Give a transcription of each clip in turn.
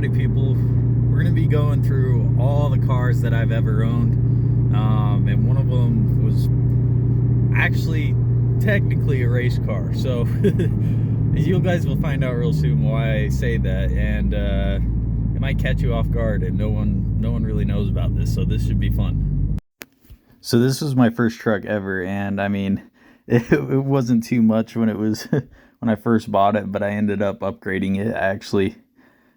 howdy people. We're gonna be going through all the cars that I've ever owned, and one of them was actually technically a race car, so you guys will find out real soon why I say that, and it might catch you off guard, and no one really knows about this, so this should be fun. So this was my first truck ever, and I mean it wasn't too much when it was when I first bought it, but I ended up upgrading it.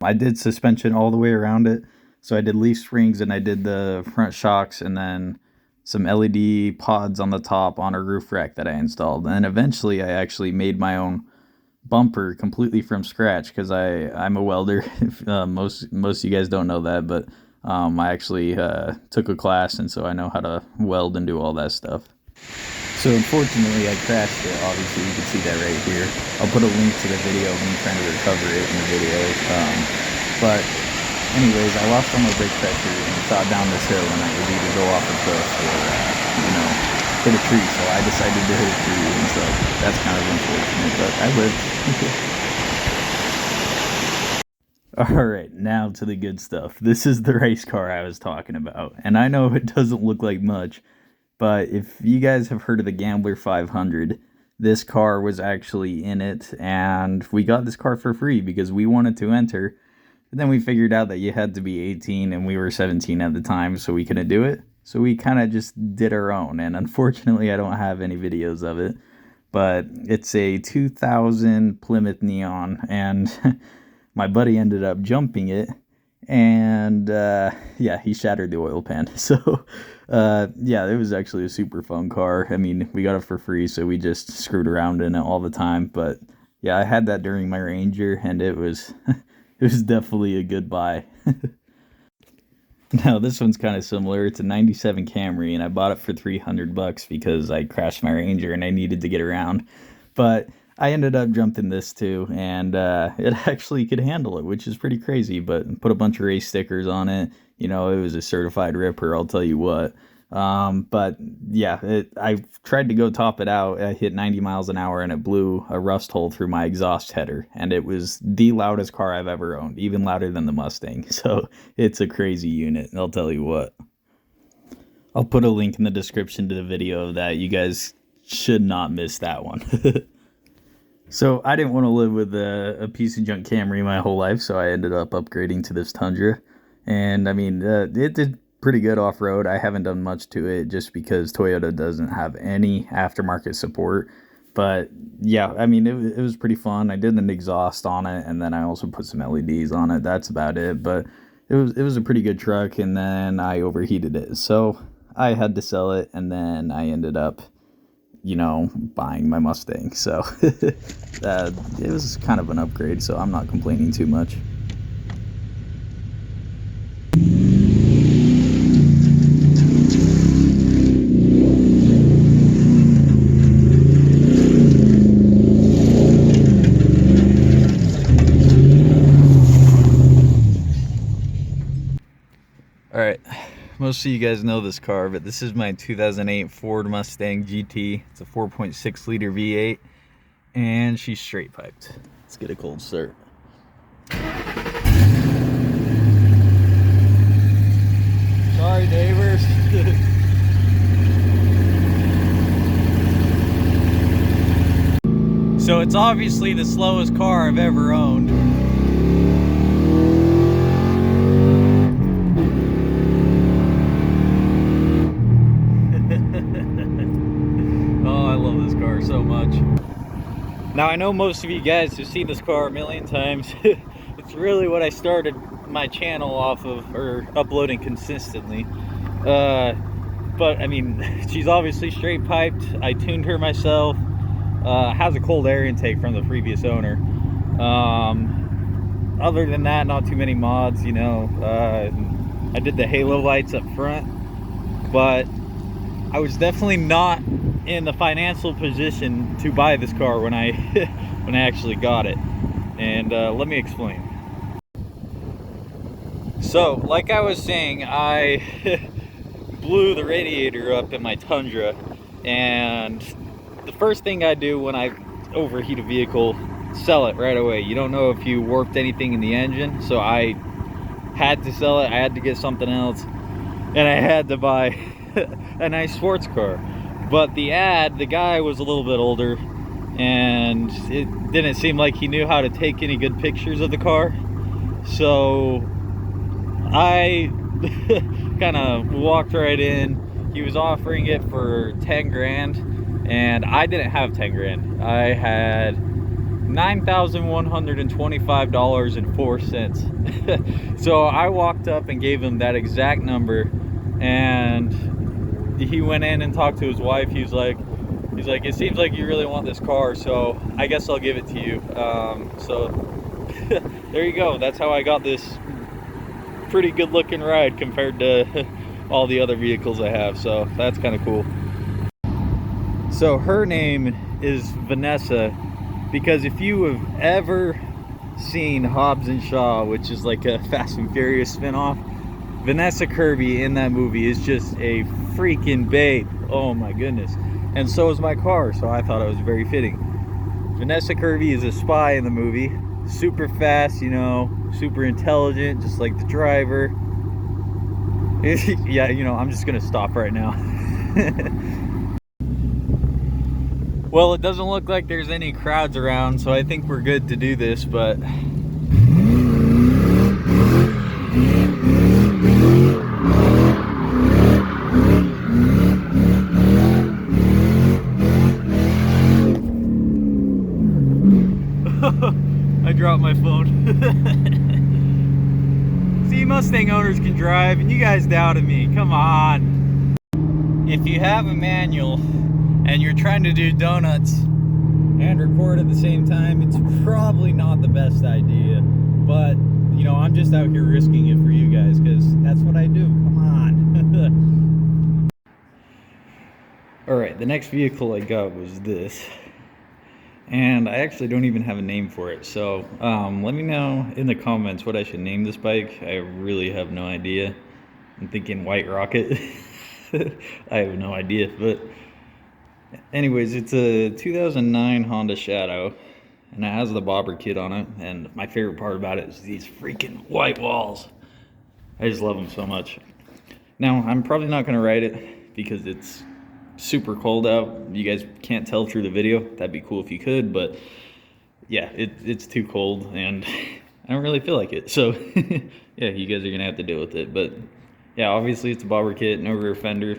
I did suspension all the way around it. So I did leaf springs and I did the front shocks and then some LED pods on the top on a roof rack that I installed. And eventually I actually made my own bumper completely from scratch because I'm a welder. Most of you guys don't know that, but I actually took a class, and so I know how to weld and do all that stuff. So unfortunately I crashed it. Obviously you can see that right here. I'll put a link to the video of me trying to recover it in the video. But anyways, I lost all my brake pressure and shot down this hill, and I was either go off a cliff or, hit a tree. So I decided to hit a tree, and so that's kind of unfortunate, but I lived. Alright, now to the good stuff. This is the race car I was talking about, and I know it doesn't look like much, but if you guys have heard of the Gambler 500, this car was actually in it, and we got this car for free because we wanted to enter. But then we figured out that you had to be 18, and we were 17 at the time, so we couldn't do it. So we kind of just did our own, and unfortunately I don't have any videos of it. But it's a 2000 Plymouth Neon, and my buddy ended up jumping it. And yeah, he shattered the oil pan. So yeah, it was actually a super fun car. I mean, we got it for free, so we just screwed around in it all the time. But yeah, I had that during my Ranger, and it was it was definitely a good buy. Now this one's kind of similar. It's a 97 Camry, and I bought it for $300 because I crashed my Ranger and I needed to get around. But I ended up jumping this too, and it actually could handle it, which is pretty crazy, but put a bunch of race stickers on it. You know, it was a certified ripper, I'll tell you what. But yeah, I tried to go top it out. I hit 90 miles an hour and it blew a rust hole through my exhaust header, and it was the loudest car I've ever owned, even louder than the Mustang. So it's a crazy unit, I'll tell you what. I'll put a link in the description to the video of that. You guys should not miss that one. So I didn't want to live with a piece of junk Camry my whole life, so I ended up upgrading to this Tundra. And I mean, it did pretty good off-road. I haven't done much to it just because Toyota doesn't have any aftermarket support. But yeah, I mean, it was pretty fun. I did an exhaust on it, and then I also put some LEDs on it. That's about it. But it was a pretty good truck, and then I overheated it. So I had to sell it, and then I ended up, buying my Mustang. So it was kind of an upgrade, so I'm not complaining too much. Alright, most of you guys know this car, but this is my 2008 Ford Mustang GT. It's a 4.6 liter V8, and she's straight piped. Let's get a cold start. Sorry, neighbors. So it's obviously the slowest car I've ever owned. So much. Now I know most of you guys have seen this car a million times. It's really what I started my channel off of, or uploading consistently. But I mean, she's obviously straight piped. I tuned her myself. Has a cold air intake from the previous owner. Other than that, not too many mods, I did the halo lights up front, but I was definitely not in the financial position to buy this car when I when I actually got it, and let me explain. So like I was saying, I blew the radiator up in my Tundra, and the first thing I do when I overheat a vehicle, sell it right away. You don't know if you warped anything in the engine, so I had to sell it. I had to get something else, and I had to buy a nice sports car. But the ad, the guy was a little bit older, and it didn't seem like he knew how to take any good pictures of the car. So I kind of walked right in. He was offering it for 10 grand, and I didn't have 10 grand. I had $9,125.04. So I walked up and gave him that exact number, and he went in and talked to his wife. He's like, it seems like you really want this car, so I guess I'll give it to you. So there you go. That's how I got this pretty good looking ride compared to all the other vehicles I have. So that's kind of cool. So her name is Vanessa, because if you have ever seen Hobbs and Shaw, which is like a Fast and Furious spinoff, Vanessa Kirby in that movie is just a freaking babe. Oh my goodness. And so is my car, so I thought it was very fitting. Vanessa Kirby is a spy in the movie. Super fast, you know, super intelligent, just like the driver. Yeah, you know, I'm just gonna stop right now. Well, it doesn't look like there's any crowds around, so I think we're good to do this, but I dropped my phone. See, Mustang owners can drive, and you guys doubted me. Come on. If you have a manual and you're trying to do donuts and record at the same time, it's probably not the best idea. But, you know, I'm just out here risking it for you guys, because that's what I do. Come on. Alright, the next vehicle I got was this. And I actually don't even have a name for it, so let me know in the comments what I should name this bike. I really have no idea. I'm thinking White Rocket. I have no idea, but anyways, it's a 2009 Honda Shadow, and it has the bobber kit on it, and my favorite part about it is these freaking white walls. I just love them so much. Now, I'm probably not going to ride it because it's super cold out. You guys can't tell through the video. That'd be cool if you could, but yeah, it's too cold and I don't really feel like it. So yeah, you guys are gonna have to deal with it. But yeah, obviously it's a bobber kit, no rear fender.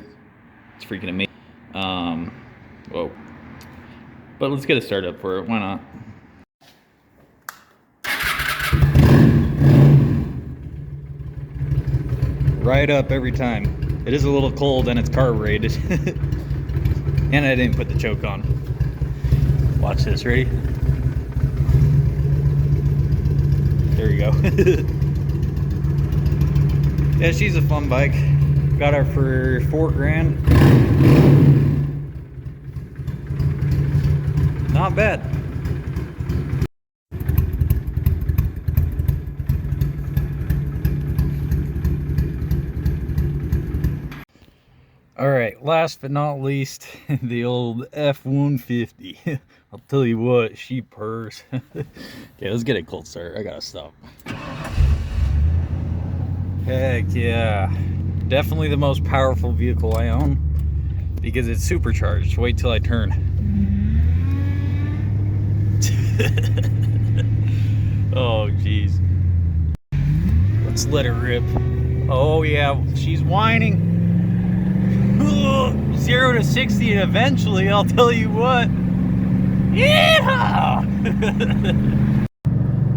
It's freaking amazing. Whoa. But let's get a start up for it. Why not? Right up every time. It is a little cold and it's carbureted. And I didn't put the choke on. Watch this, ready? There you go. Yeah, she's a fun bike. Got her for $4 grand. Not bad. Alright, last but not least, the old F-150. I'll tell you what, she purrs. Okay, let's get a cold start. I gotta stop. Heck yeah. Definitely the most powerful vehicle I own because it's supercharged. Wait till I turn. Oh, jeez. Let's let her rip. Oh, yeah, she's whining. 0 to 60 and eventually, I'll tell you what. Yeah!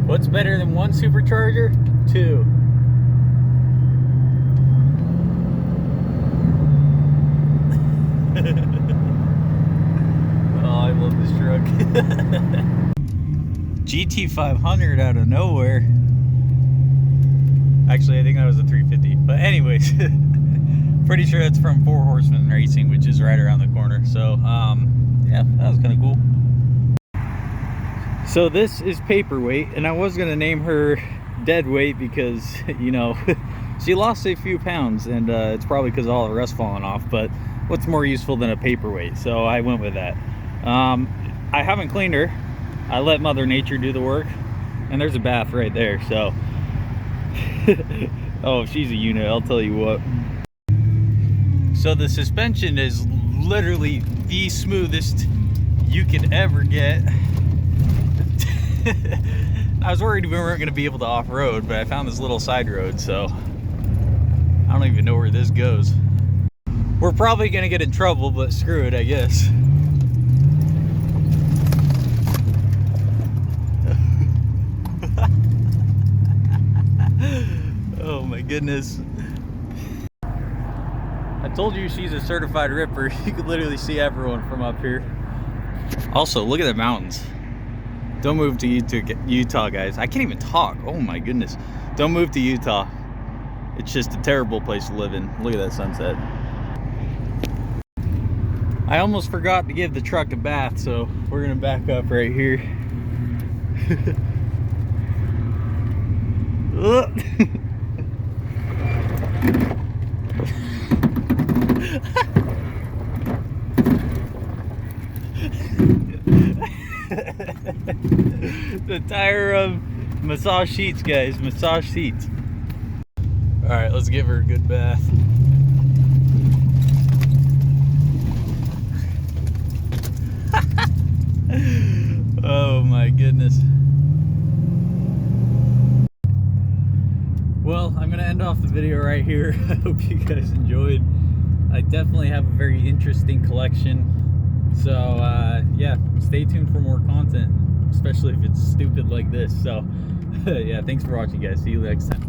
What's better than one supercharger? 2. Oh, I love this truck. GT500 out of nowhere. Actually, I think that was a 350. But anyways, pretty sure that's from Four Horsemen Racing, which is right around the corner. So, yeah, that was kind of cool. So this is Paperweight, and I was going to name her Deadweight because, you know, she lost a few pounds, and it's probably because of all the rust falling off, but what's more useful than a paperweight? So I went with that. I haven't cleaned her. I let Mother Nature do the work, and there's a bath right there. So Oh, she's a unit, I'll tell you what. So the suspension is literally the smoothest you could ever get. I was worried we weren't going to be able to off-road, but I found this little side road, so I don't even know where this goes. We're probably going to get in trouble, but screw it, I guess. Oh my goodness. I told you she's a certified ripper. You can literally see everyone from up here. Also, look at the mountains. Don't move to Utah, guys. I can't even talk. Oh my goodness. Don't move to Utah. It's just a terrible place to live in. Look at that sunset. I almost forgot to give the truck a bath, so we're gonna back up right here. The tire massage seats, guys. Massage seats. All right, let's give her a good bath. Oh my goodness. Well, I'm gonna end off the video right here. I hope you guys enjoyed. I definitely have a very interesting collection. So yeah, stay tuned for more content, especially if it's stupid like this. So yeah, thanks for watching, guys. See you next time.